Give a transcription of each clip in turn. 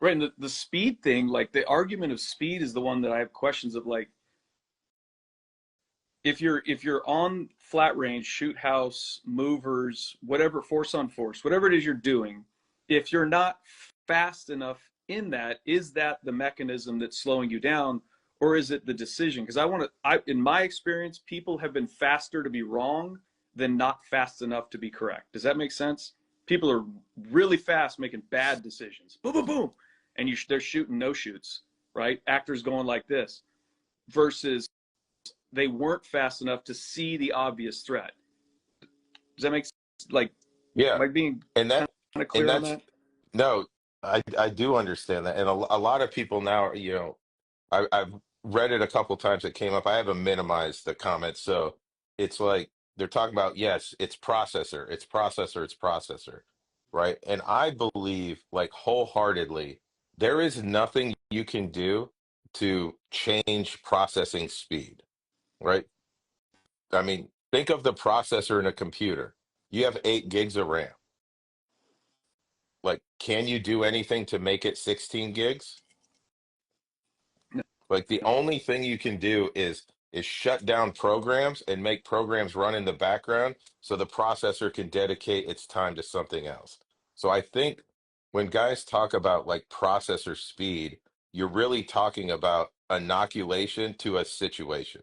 Right. And the speed thing, like the argument of speed is the one that I have questions of, like, if you're on flat range, shoot house, movers, whatever, force on force, whatever it is you're doing, if you're not fast enough in that, is that the mechanism that's slowing you down, or is it the decision? Because in my experience, people have been faster to be wrong than not fast enough to be correct. Does that make sense? People are really fast making bad decisions. Boom, boom, boom. And they're shooting no shoots, right? Actors going like this versus they weren't fast enough to see the obvious threat. Does that make sense? Like, Yeah. am I being And kind that, of and clear on that's, that? no, I do understand that. And a lot of people now, I've read it a couple times. It came up. I haven't minimized the comments. So it's like they're talking about, yes, it's processor, right? And I believe, like, wholeheartedly, there is nothing you can do to change processing speed, right? I mean, think of the processor in a computer. You have 8 gigs of RAM. Like, can you do anything to make it 16 gigs? No, Like, the no. only thing you can do is shut down programs and make programs run in the background so the processor can dedicate its time to something else. So I think when guys talk about like processor speed, you're really talking about inoculation to a situation,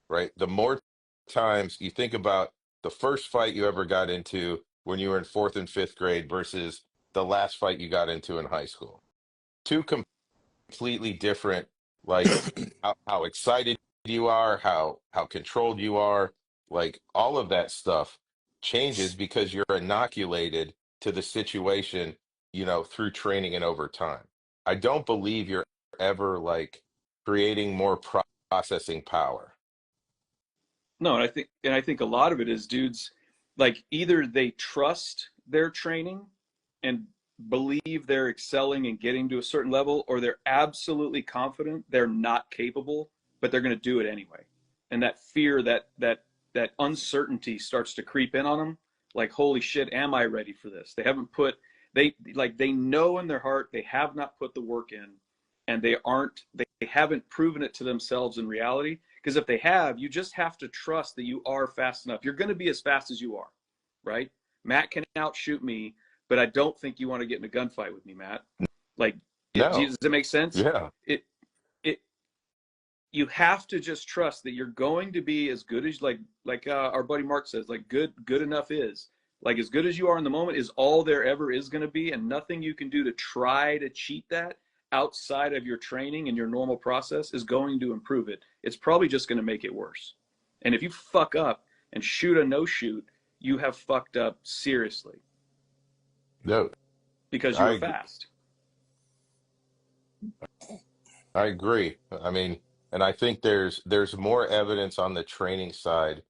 right? The more times you think about the first fight you ever got into when you were in fourth and fifth grade versus the last fight you got into in high school, two completely different, like how excited you are, how controlled you are, like all of that stuff changes because you're inoculated to the situation, through training and over time. I don't believe you're ever like creating more processing power. No, and I think a lot of it is dudes, like, either they trust their training and believe they're excelling and getting to a certain level, or they're absolutely confident they're not capable, but they're going to do it anyway. And that fear, that uncertainty starts to creep in on them. Like, holy shit, am I ready for this? They know in their heart they have not put the work in, and they haven't proven it to themselves in reality. Because if they have, you just have to trust that you are fast enough. You're going to be as fast as you are, right? Matt can outshoot me, but I don't think you want to get in a gunfight with me, Matt. Like, No. does it make sense? Yeah. It You have to just trust that you're going to be as good as, our buddy Mark says, like, good enough is, like, as good as you are in the moment is all there ever is going to be, and nothing you can do to try to cheat that outside of your training and your normal process is going to improve it. It's probably just going to make it worse. And if you fuck up and shoot a no shoot, you have fucked up seriously No. because you were I fast. I agree. I mean, and I think there's more evidence on the training side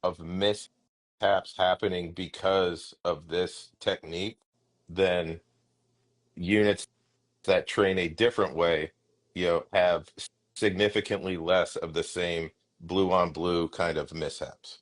of mishaps happening because of this technique than units that train a different way, have significantly less of the same blue on blue kind of mishaps.